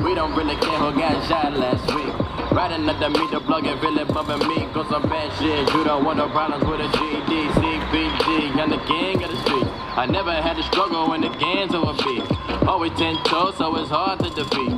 We don't really care who got shot last week. Riding at the meter, plugging really bumping me. Cause some bad shit, you don't want no problems with a GD, CBG. I'm the king of the street. I never had to struggle when the gangs over beat. Always 10 toes, so it's hard to defeat.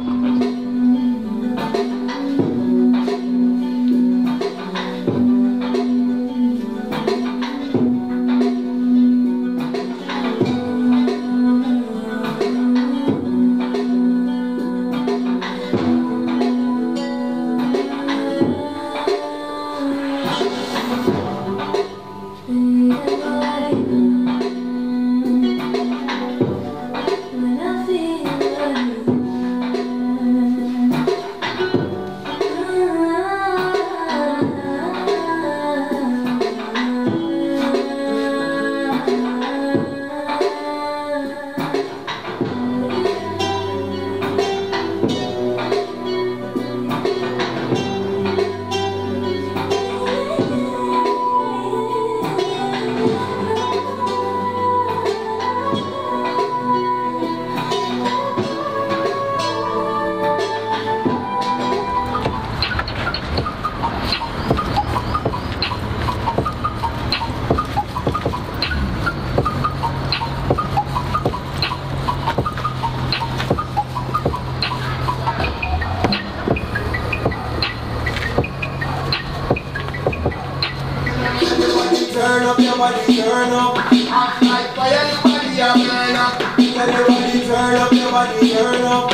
Turn up your body, turn up. Act like fire, your body a burn up. Everybody turn up your body, turn up.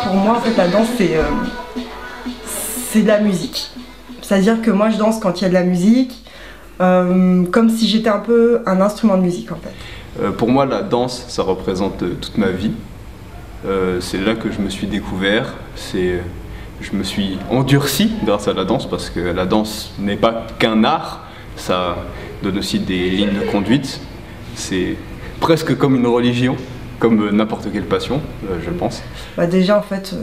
Pour moi, en fait, la danse, c'est de la musique. C'est-à-dire que moi, je danse quand il y a de la musique, comme si j'étais un peu un instrument de musique, en fait. Pour moi, la danse, ça représente toute ma vie. C'est là que je me suis découvert. Je me suis endurci grâce à la danse, parce que la danse n'est pas qu'un art, ça donne aussi des lignes de conduite. C'est presque comme une religion, comme n'importe quelle passion, je pense. Bah déjà, en fait,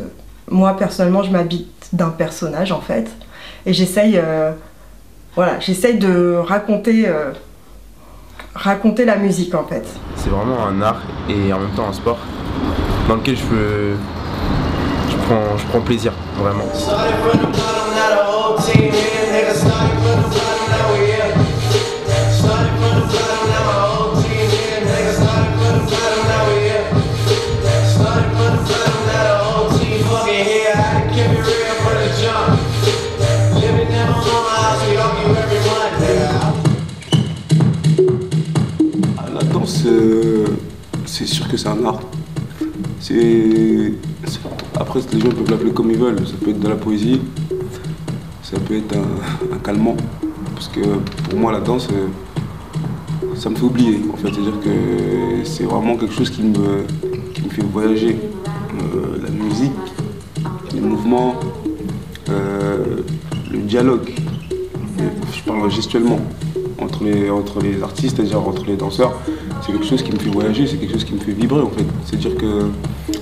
moi personnellement, je m'habite d'un personnage, en fait, et j'essaye voilà, j'essaye de raconter la musique, en fait. C'est vraiment un art et en même temps un sport dans lequel je prends plaisir, vraiment. La danse, c'est sûr que c'est un art. Après, les gens peuvent l'appeler comme ils veulent. Ça peut être de la poésie, ça peut être un calmant. Parce que pour moi, la danse, ça me fait oublier. En fait, c'est-à-dire que c'est vraiment quelque chose qui me fait voyager. La musique, les mouvements, le dialogue. Je parle gestuellement entre les artistes, c'est-à-dire entre les danseurs. C'est quelque chose qui me fait voyager, c'est quelque chose qui me fait vibrer, en fait. C'est-à-dire que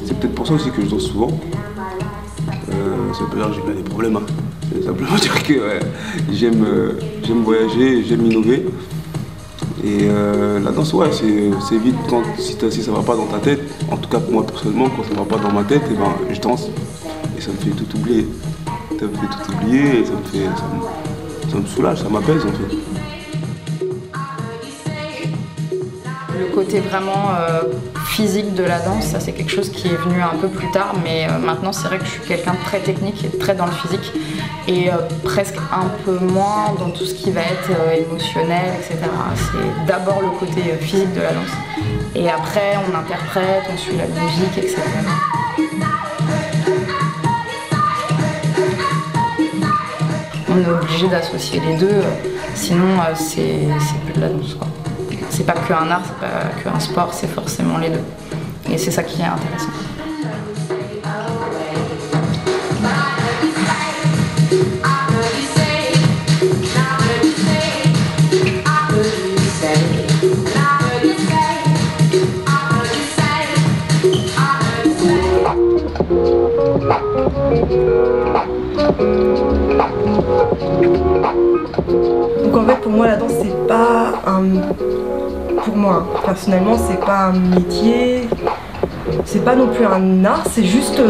c'est peut-être pour ça aussi que je danse souvent. Ça veut pas dire que j'ai pas des problèmes, hein. C'est simplement dire que ouais, j'aime voyager, j'aime innover. Et la danse, ouais, c'est vite quand si ça va pas dans ta tête. En tout cas, moi personnellement, quand ça va pas dans ma tête, et ben, je danse. Et ça me fait tout oublier. Ça me fait tout oublier et ça me soulage, ça m'apaise, en fait. Le côté vraiment physique de la danse, ça c'est quelque chose qui est venu un peu plus tard, mais maintenant c'est vrai que je suis quelqu'un de très technique et très dans le physique et presque un peu moins dans tout ce qui va être émotionnel, etc. C'est d'abord le côté physique de la danse et après on interprète, on suit la musique, etc. On est obligé d'associer les deux, sinon c'est plus de la danse, quoi. C'est pas qu'un art, c'est pas qu'un sport, c'est forcément les deux. Et c'est ça qui est intéressant. Donc en fait pour moi la danse c'est pas un... Pour moi personnellement c'est pas un métier, c'est pas non plus un art, c'est juste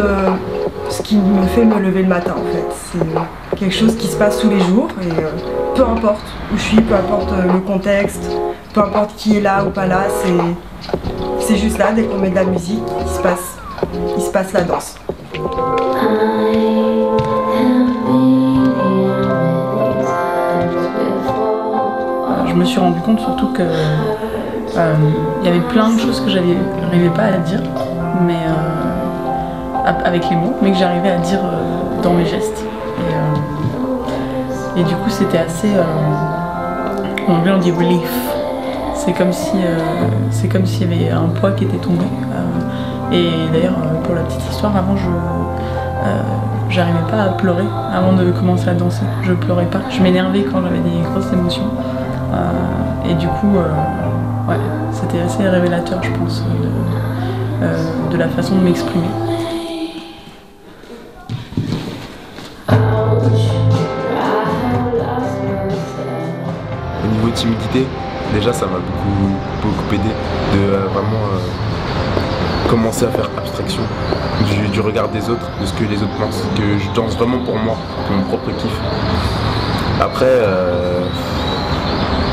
ce qui me fait me lever le matin en fait. C'est quelque chose qui se passe tous les jours et peu importe où je suis, peu importe le contexte, peu importe qui est là ou pas là, c'est juste là, dès qu'on met de la musique, il se passe la danse. Je me suis rendu compte surtout que il y avait plein de choses que j'arrivais pas à dire, mais avec les mots, mais que j'arrivais à dire dans mes gestes. Et du coup, c'était assez, en anglais on dit relief. C'est comme s'il y avait un poids qui était tombé. Et d'ailleurs, pour la petite histoire, avant j'arrivais pas à pleurer avant de commencer à danser. Je pleurais pas. Je m'énervais quand j'avais des grosses émotions. Et du coup, ouais, c'était assez révélateur, je pense, de la façon de m'exprimer. Au niveau timidité, déjà ça m'a beaucoup aidé de vraiment commencer à faire abstraction du regard des autres, de ce que les autres pensent, que je danse vraiment pour moi, pour mon propre kiff. Après,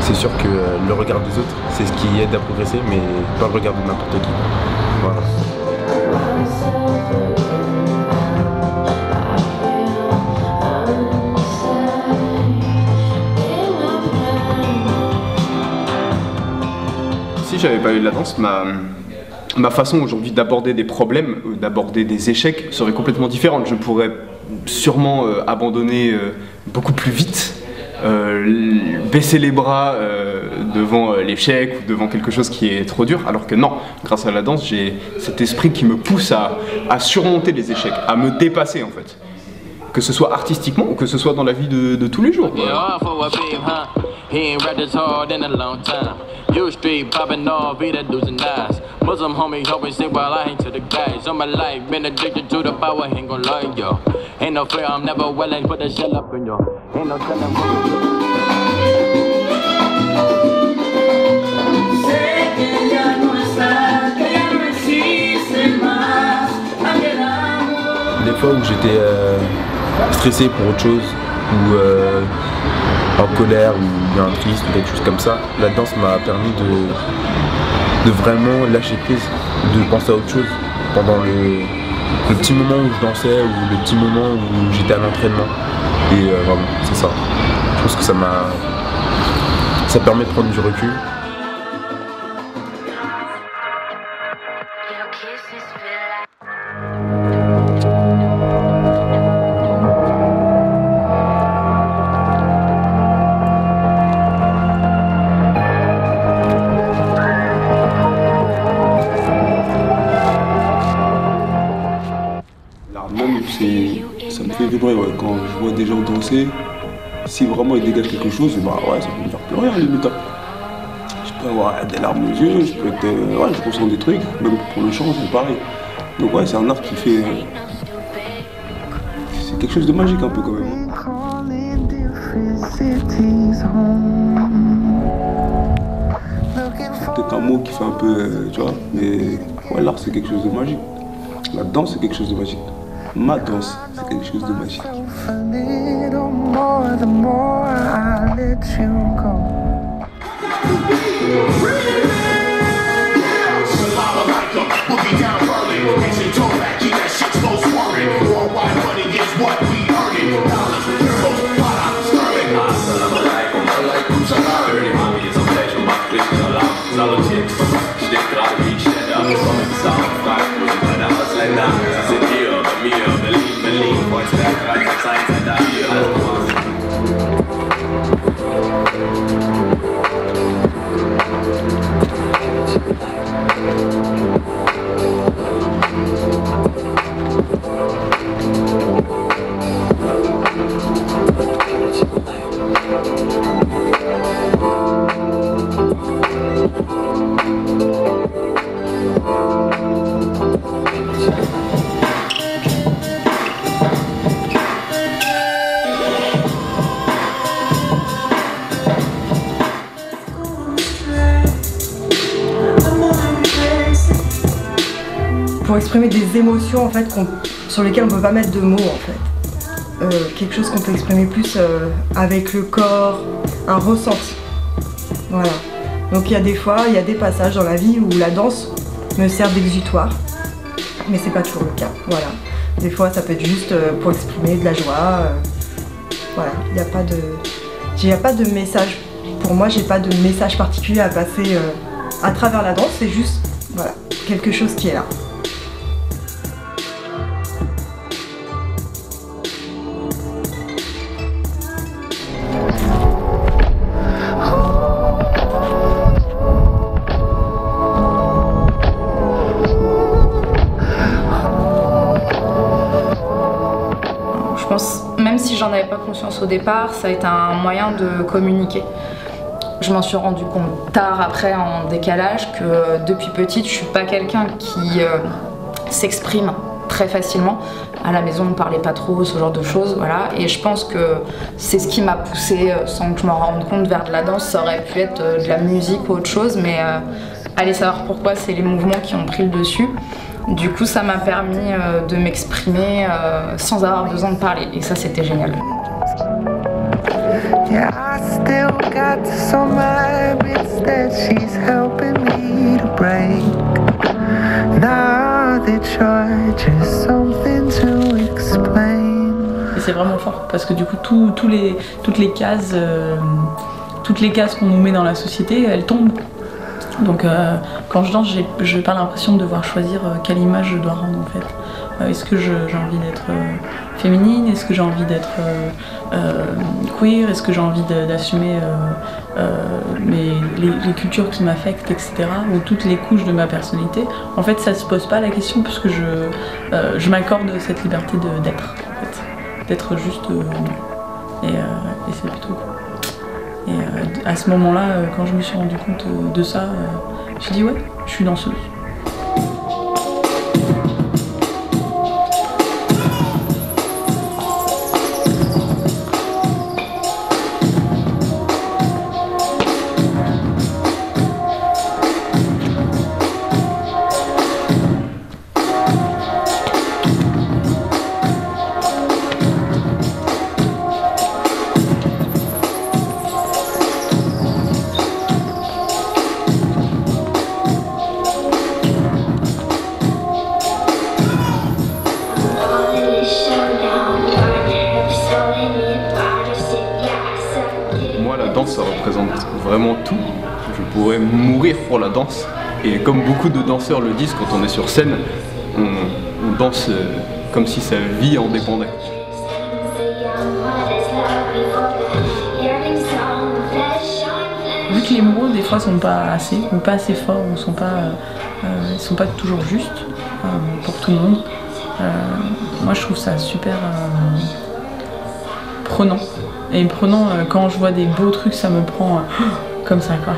c'est sûr que le regard des autres, c'est ce qui aide à progresser, mais pas le regard de n'importe qui. Voilà. Si j'avais pas eu la danse, ma façon aujourd'hui d'aborder des problèmes, d'aborder des échecs serait complètement différente. Je pourrais sûrement abandonner beaucoup plus vite, baisser les bras devant l'échec ou devant quelque chose qui est trop dur, alors que non, grâce à la danse, j'ai cet esprit qui me pousse à surmonter les échecs, à me dépasser en fait. Que ce soit artistiquement ou que ce soit dans la vie de tous les jours. He ain't rapped as hard in a long time. You street popping off, be the dudes and eyes. Muslim homies always say, well, I ain't to the guys. All my life, been addicted to the power, ain't gon' lie, yo. Ain't no fear, I'm never willing, put the shell up in yo. Ain't no telling what Des fois où j'étais stressé pour autre chose, ou en colère, ou bien triste, ou quelque chose comme ça, la danse m'a permis de vraiment lâcher prise, de penser à autre chose pendant le petit moment où je dansais, ou le petit moment où j'étais à l'entraînement. Et vraiment, c'est ça. Je pense que ça permet de prendre du recul. Ça me fait vibrer, ouais. Quand je vois des gens danser, si vraiment ils dégagent quelque chose, bah ouais, ça peut me faire pleurer à la limite. Je peux avoir des larmes aux yeux, je peux être, ouais, je ressens des trucs, même pour le chant c'est pareil. Donc ouais, c'est un art qui fait, c'est quelque chose de magique un peu quand même. Peut-être un mot qui fait un peu, tu vois, mais ouais, l'art c'est quelque chose de magique. La danse c'est quelque chose de magique. Ma danse, c'est quelque chose de magique. Believe, pour exprimer des émotions en fait, sur lesquelles on ne peut pas mettre de mots en fait. Quelque chose qu'on peut exprimer plus avec le corps, un ressenti. Voilà. Donc il y a des fois, il y a des passages dans la vie où la danse me sert d'exutoire, mais c'est pas toujours le cas. Voilà. Des fois ça peut être juste pour exprimer de la joie. Voilà, il n'y a pas de message. Pour moi, j'ai pas de message particulier à passer à travers la danse, c'est juste voilà, quelque chose qui est là. Je pense, même si j'en avais pas conscience au départ, ça a été un moyen de communiquer. Je m'en suis rendu compte tard après en décalage que depuis petite je suis pas quelqu'un qui s'exprime très facilement. À la maison on ne parlait pas trop, ce genre de choses, voilà. Et je pense que c'est ce qui m'a poussée, sans que je m'en rende compte, vers de la danse. Ça aurait pu être de la musique ou autre chose, mais allez savoir pourquoi, c'est les mouvements qui ont pris le dessus. Du coup ça m'a permis de m'exprimer sans avoir besoin de parler, et ça c'était génial. Yeah, I still got some habits that she's helping me to break. Now the charge is something to explain. Et c'est vraiment fort parce que du coup toutes les cases qu'on nous met dans la société, elles tombent. Donc quand je danse, j'ai pas l'impression de devoir choisir quelle image je dois rendre en fait. Est-ce que j'ai envie d'être féminine? Est-ce que j'ai envie d'être queer? Est-ce que j'ai envie d'assumer les cultures qui m'affectent, etc. Ou toutes les couches de ma personnalité? En fait, ça se pose pas la question puisque je m'accorde cette liberté d'être, en fait. D'être juste et c'est plutôt cool. Et à ce moment-là, quand je me suis rendu compte de ça, j'ai dit ouais, je suis danseuse. Ça représente vraiment tout. Je pourrais mourir pour la danse. Et comme beaucoup de danseurs le disent, quand on est sur scène, on danse comme si sa vie en dépendait. Vu que les mots des fois sont pas assez, ou pas assez forts, ou sont pas toujours justes pour tout le monde, moi je trouve ça super prenant. Et prenant, quand je vois des beaux trucs, ça me prend comme ça, quoi.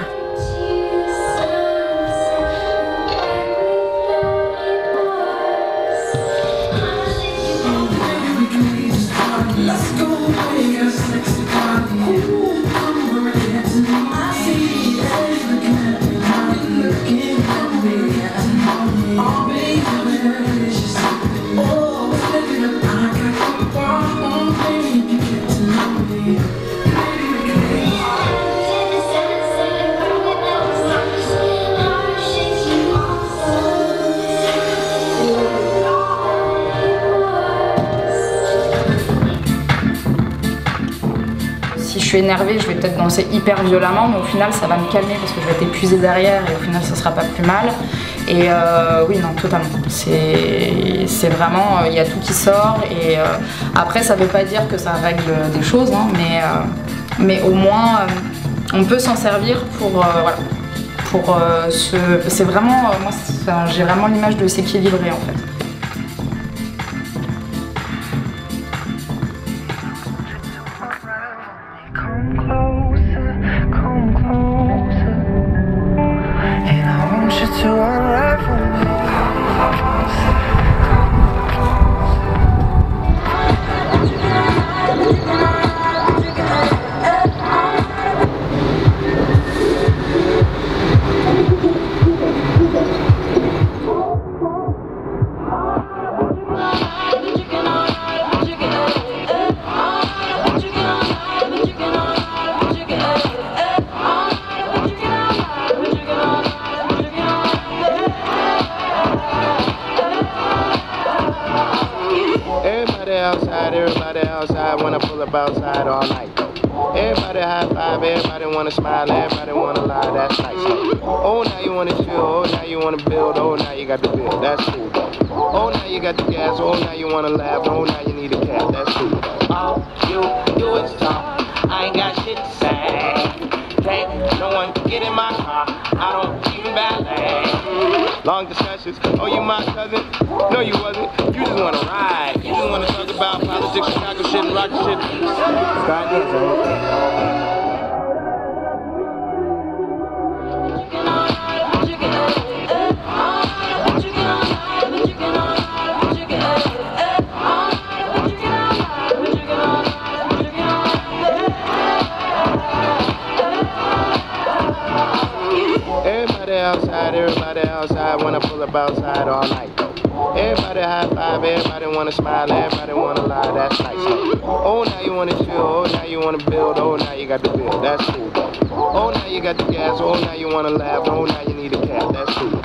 Si je suis énervée, je vais peut-être danser hyper violemment, mais au final ça va me calmer parce que je vais être épuisée derrière et au final ça sera pas plus mal. Et oui, non, totalement. C'est vraiment, il y a tout qui sort et après ça veut pas dire que ça règle des choses, hein, mais au moins on peut s'en servir pour voilà, pour c'est vraiment, moi j'ai vraiment l'image de s'équilibrer en fait. Everybody high five, everybody wanna smile, everybody wanna lie, that's nice. Oh, now you wanna chill, oh, now you wanna build, oh, now you got the bill, that's cool. Oh, now you got the gas, oh, now you wanna laugh, oh, now you need a cab, that's cool. All you do is talk, I ain't got shit to say. Can't no one get in my car, I don't even ballet. Long discussions, oh, you my cousin? No, you wasn't, you just wanna ride. You just wanna talk about politics, Chicago shit, and rock shit. Start dancing. Everybody outside when I pull up outside all night. Everybody high five, everybody wanna smile, everybody wanna lie, that's nice. Oh, now you wanna chill, oh, now you wanna build, oh, now you got the bill, that's cool. Oh, now you got the gas, oh, now you wanna laugh, oh, now you need a cab, that's cool.